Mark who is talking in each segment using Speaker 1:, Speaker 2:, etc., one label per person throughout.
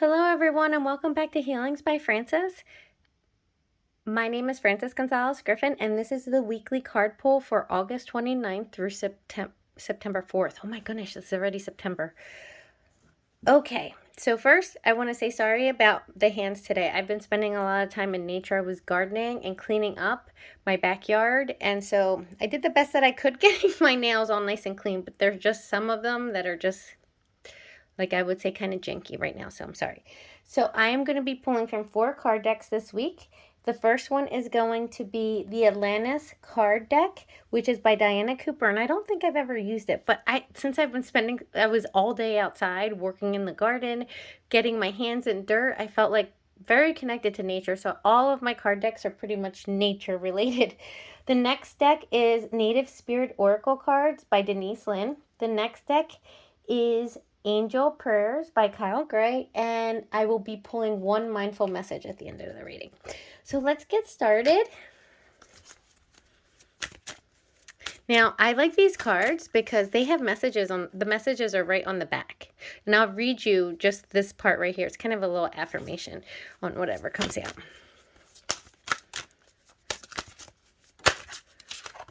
Speaker 1: Hello everyone and welcome back to Healings by Frances. My name is Frances Gonzalez Griffin and this is the weekly card pull for August 29th through September 4th. Oh my goodness, it's already September. Okay, so first I want to say sorry about the hands today. I've been spending a lot of time in nature. I was gardening and cleaning up my backyard, and so I did the best that I could getting my nails all nice and clean, but there's just some of them that are just, like I would say, kind of janky right now, so I'm sorry. So I am going to be pulling from 4 card decks this week. The first one is going to be the Atlantis card deck, which is by Diana Cooper, and I don't think I've ever used it, but since I was all day outside working in the garden, getting my hands in dirt, I felt like very connected to nature, so all of my card decks are pretty much nature related. The next deck is Native Spirit Oracle cards by Denise Linn. The next deck is Angel Prayers by Kyle Gray, and I will be pulling one mindful message at the end of the reading. So let's get started. Now, I like these cards because they have messages on, the messages are right on the back. And I'll read you just this part right here. It's kind of a little affirmation on whatever comes out.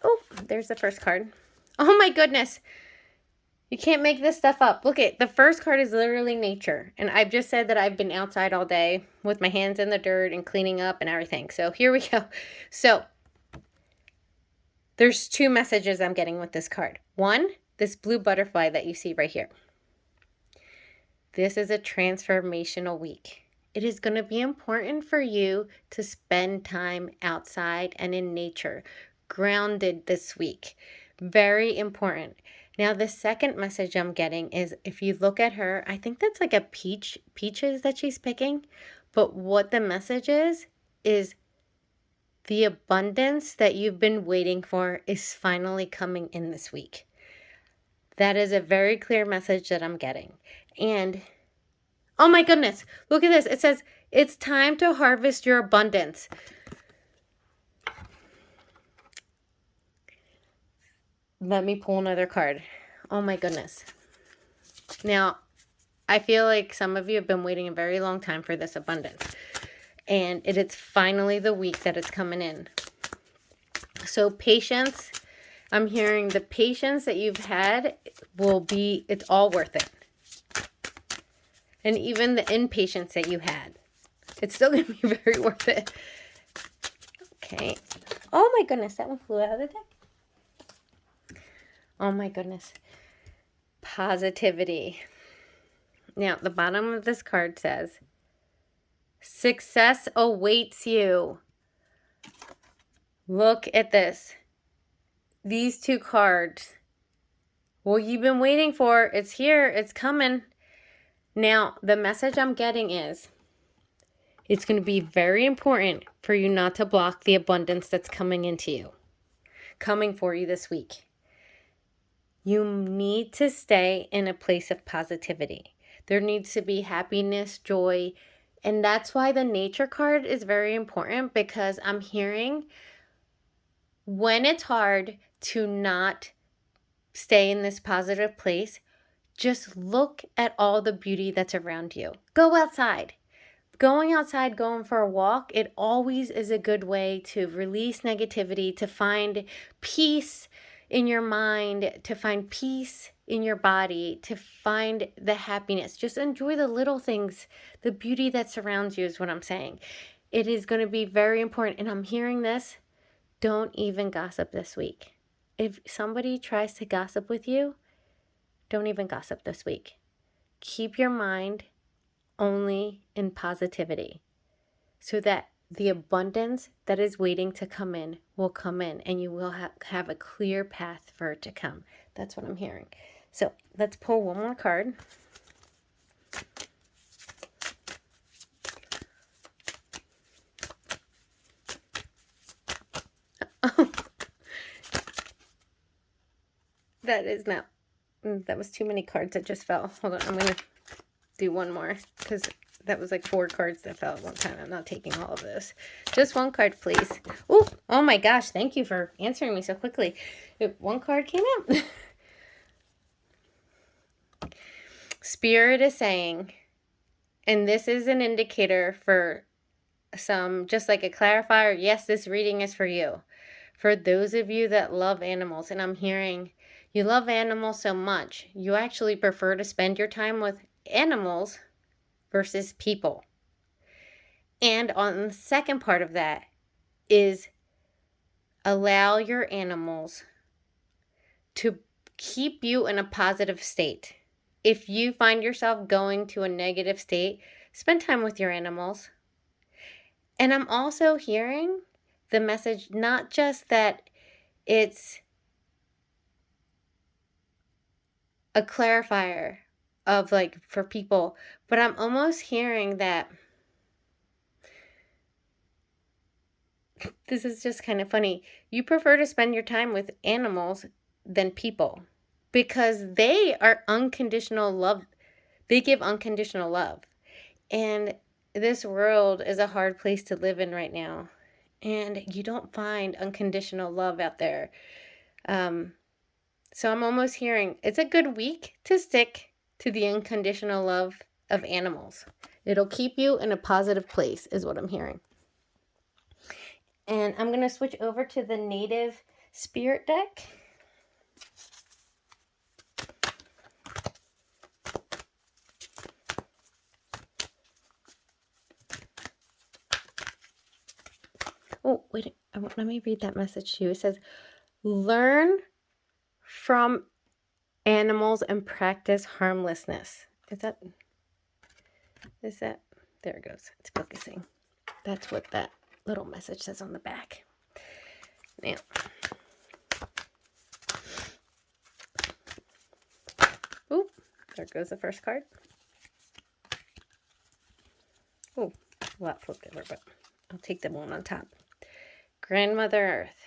Speaker 1: Oh, there's the first card. Oh my goodness. You can't make this stuff up. Look at the first card is literally nature. And I've just said that I've been outside all day with my hands in the dirt and cleaning up and everything. So here we go. So there's 2 messages I'm getting with this card. One, this blue butterfly that you see right here. This is a transformational week. It is going to be important for you to spend time outside and in nature, grounded this week. Very important. Now, the second message I'm getting is, if you look at her, I think that's like a peaches that she's picking. But what the message is the abundance that you've been waiting for is finally coming in this week. That is a very clear message that I'm getting. And, oh my goodness, look at this. It says, it's time to harvest your abundance. Let me pull another card. Oh my goodness. Now, I feel like some of you have been waiting a very long time for this abundance. And it's finally the week that it's coming in. So patience, I'm hearing the patience that you've had it's all worth it. And even the impatience that you had, it's still going to be very worth it. Okay. Oh my goodness, that one flew out of the deck. Oh my goodness. Positivity. Now, the bottom of this card says, success awaits you. Look at this. These 2 cards. What you've been waiting for, it's here, it's coming. Now, the message I'm getting is, it's going to be very important for you not to block the abundance that's coming into you, coming for you this week. You need to stay in a place of positivity. There needs to be happiness, joy, and that's why the nature card is very important, because I'm hearing when it's hard to not stay in this positive place, just look at all the beauty that's around you. Go outside. Going outside, going for a walk, it always is a good way to release negativity, to find peace in your mind, to find peace in your body, to find the happiness. Just enjoy the little things, the beauty that surrounds you is what I'm saying. It is going to be very important. And I'm hearing this, don't even gossip this week. If somebody tries to gossip with you, don't even gossip this week. Keep your mind only in positivity, so that the abundance that is waiting to come in will come in, and you will have a clear path for it to come. That's what I'm hearing. So let's pull one more card. Oh, that was too many cards that just fell. Hold on, I'm going to do one more, because that was like 4 cards that fell at one time. I'm not taking all of this. Just one card, please. Oh my gosh. Thank you for answering me so quickly. One card came out. Spirit is saying, And this is an indicator for some, just like a clarifier. Yes, this reading is for you. For those of you that love animals, and I'm hearing you love animals so much, you actually prefer to spend your time with animals versus people. And on the second part of that is allow your animals to keep you in a positive state. If you find yourself going to a negative state, spend time with your animals. And I'm also hearing the message, not just that it's a clarifier of like for people, but I'm almost hearing that this is just kind of funny. You prefer to spend your time with animals than people because they are unconditional love. They give unconditional love. And this world is a hard place to live in right now. And you don't find unconditional love out there. So I'm almost hearing it's a good week to stick to the unconditional love of animals. It'll keep you in a positive place, is what I'm hearing. And I'm going to switch over to the Native Spirit deck. Oh, wait, let me read that message to you. It says, learn from animals and practice harmlessness. Is that, there it goes. It's focusing. That's what that little message says on the back. Now, oh, there goes the first card. Oh, a lot flipped over, but I'll take the one on top. Grandmother Earth.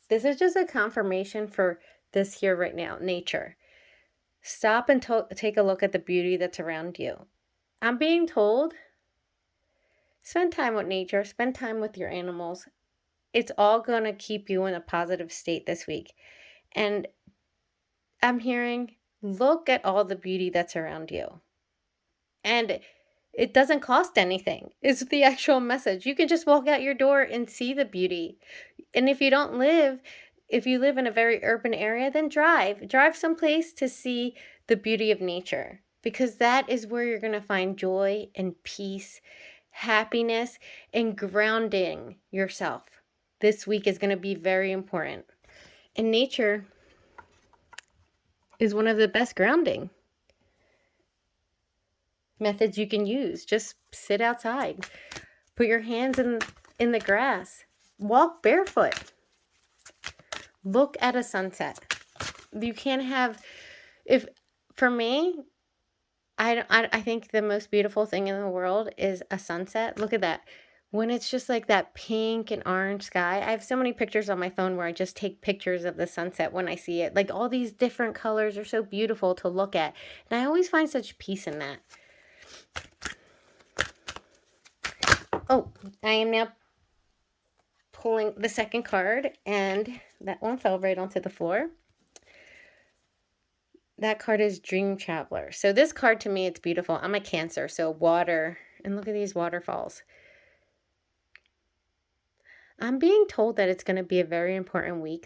Speaker 1: This is just a confirmation for this here right now, nature. Stop and take a look at the beauty that's around you. I'm being told, spend time with nature, spend time with your animals. It's all going to keep you in a positive state this week. And I'm hearing, look at all the beauty that's around you. And it doesn't cost anything. It's the actual message. You can just walk out your door and see the beauty. And if you live in a very urban area, then drive someplace to see the beauty of nature, because that is where you're going to find joy and peace, happiness, and grounding yourself. This week is going to be very important. And nature is one of the best grounding methods you can use. Just sit outside, put your hands in the grass, walk barefoot, look at a sunset. You can't have, for me, I think the most beautiful thing in the world is a sunset. Look at that. When it's just like that pink and orange sky. I have so many pictures on my phone where I just take pictures of the sunset when I see it. Like all these different colors are so beautiful to look at. And I always find such peace in that. Oh, I am now pulling the second card, and that one fell right onto the floor. That card is Dream Traveler. So this card, to me, it's beautiful. I'm a Cancer, so water. And look at these waterfalls. I'm being told that it's going to be a very important week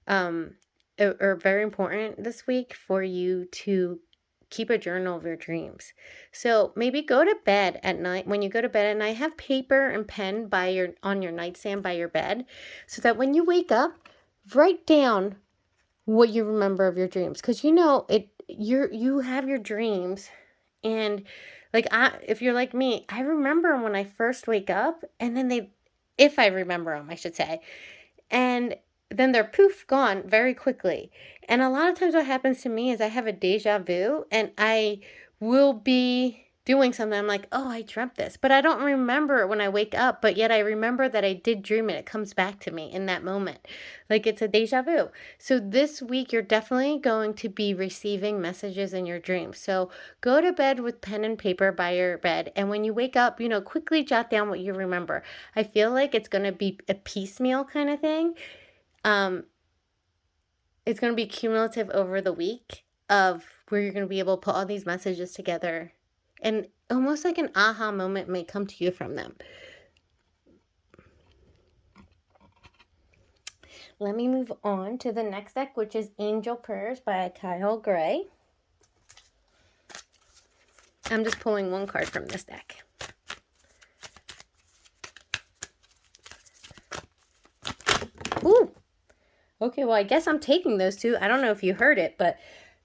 Speaker 1: very important this week for you to keep a journal of your dreams. So maybe go to bed at night. When you go to bed at night, have paper and pen on your nightstand by your bed, so that when you wake up, write down what you remember of your dreams, because you have your dreams. And like if you're like me, I remember when I first wake up, and then if I remember them, I should say, and then they're poof gone very quickly. And a lot of times what happens to me is I have a deja vu, and I will be doing something. I'm like, oh, I dreamt this, but I don't remember it when I wake up, but yet I remember that I did dream it. It comes back to me in that moment. Like it's a deja vu. So this week you're definitely going to be receiving messages in your dreams. So go to bed with pen and paper by your bed, and when you wake up, quickly jot down what you remember. I feel like it's going to be a piecemeal kind of thing. It's going to be cumulative over the week of where you're going to be able to put all these messages together And almost like an aha moment may come to you from them. Let me move on to the next deck, which is Angel Prayers by Kyle Gray. I'm just pulling one card from this deck. Ooh. Okay, well, I guess I'm taking those two. I don't know if you heard it, but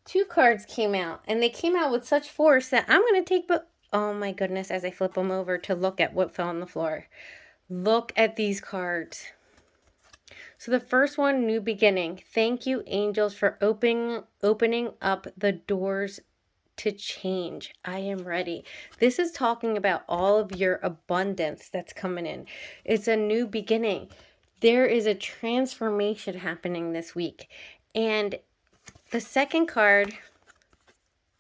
Speaker 1: two cards came out, and they came out with such force that I'm going to take both. Oh my goodness, as I flip them over to look at what fell on the floor. Look at these cards. So the first one, New Beginning. Thank you, angels, for opening up the doors to change. I am ready. This is talking about all of your abundance that's coming in. It's a new beginning. There is a transformation happening this week. And the second card,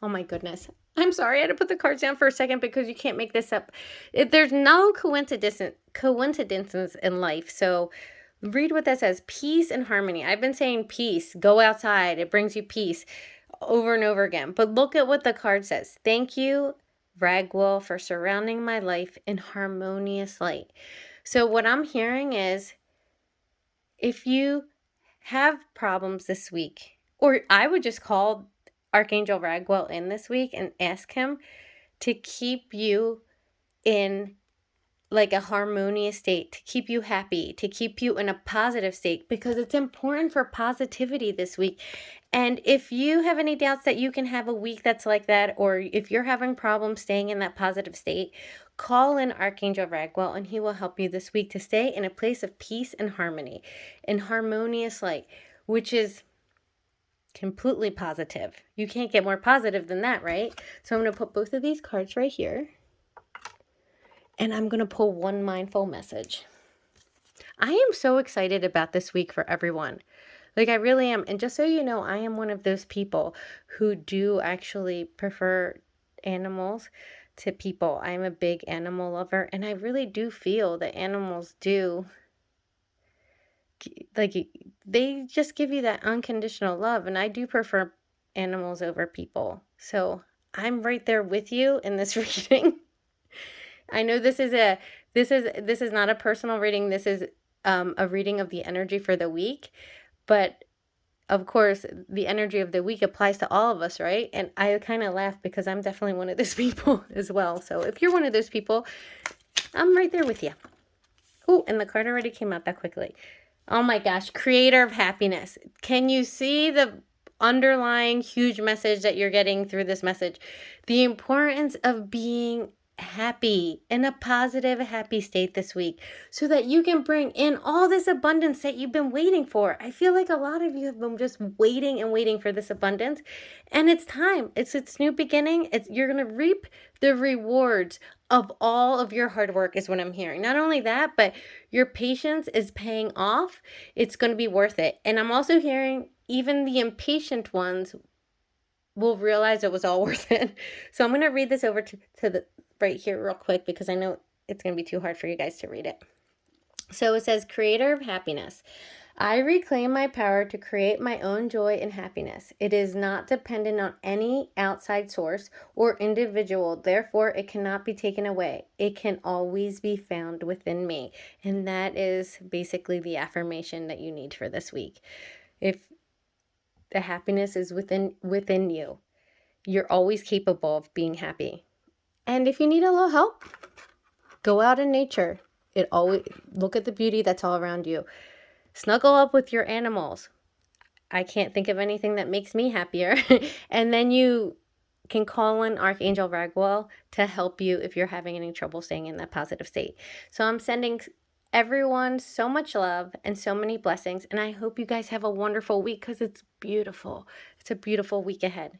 Speaker 1: oh my goodness. I'm sorry, I had to put the cards down for a second because you can't make this up. There's no coincidences in life. So read what that says. Peace and harmony. I've been saying peace. Go outside. It brings you peace over and over again. But look at what the card says. Thank you, Ragwell, for surrounding my life in harmonious light. So what I'm hearing is, if you have problems this week, or I would just call Archangel Ragwell in this week and ask him to keep you in like a harmonious state, to keep you happy, to keep you in a positive state, because it's important for positivity this week. And if you have any doubts that you can have a week that's like that, or if you're having problems staying in that positive state, call in Archangel Ragwell and he will help you this week to stay in a place of peace and harmony, in harmonious light, which is completely positive. You can't get more positive than that, right? So I'm going to put both of these cards right here. And I'm going to pull one mindful message. I am so excited about this week for everyone. Like, I really am. And just so you know, I am one of those people who do actually prefer animals to people. I'm a big animal lover. And I really do feel that animals do, like, they just give you that unconditional love. And I do prefer animals over people. So I'm right there with you in this reading. I know this is not a personal reading. This is a reading of the energy for the week, but of course, the energy of the week applies to all of us, right? And I kind of laugh because I'm definitely one of those people as well. So if you're one of those people, I'm right there with you. Oh, and the card already came out that quickly. Oh my gosh, creator of happiness. Can you see the underlying huge message that you're getting through this message? The importance of being happy, in a positive, happy state this week, so that you can bring in all this abundance that you've been waiting for. I feel like a lot of you have been just waiting and waiting for this abundance, and it's time. It's new beginning. You're going to reap the rewards of all of your hard work, is what I'm hearing. Not only that, but your patience is paying off. It's going to be worth it. And I'm also hearing even the impatient ones will realize it was all worth it. So I'm going to read this over to the right here real quick, because I know it's going to be too hard for you guys to read it. So it says, creator of happiness. I reclaim my power to create my own joy and happiness. It is not dependent on any outside source or individual. Therefore, it cannot be taken away. It can always be found within me. And that is basically the affirmation that you need for this week. If the happiness is within you, you're always capable of being happy. And if you need a little help, go out in nature. Look at the beauty that's all around you. Snuggle up with your animals. I can't think of anything that makes me happier. And then you can call in Archangel Ragwell to help you if you're having any trouble staying in that positive state. So I'm sending everyone so much love and so many blessings. And I hope you guys have a wonderful week, because it's beautiful. It's a beautiful week ahead.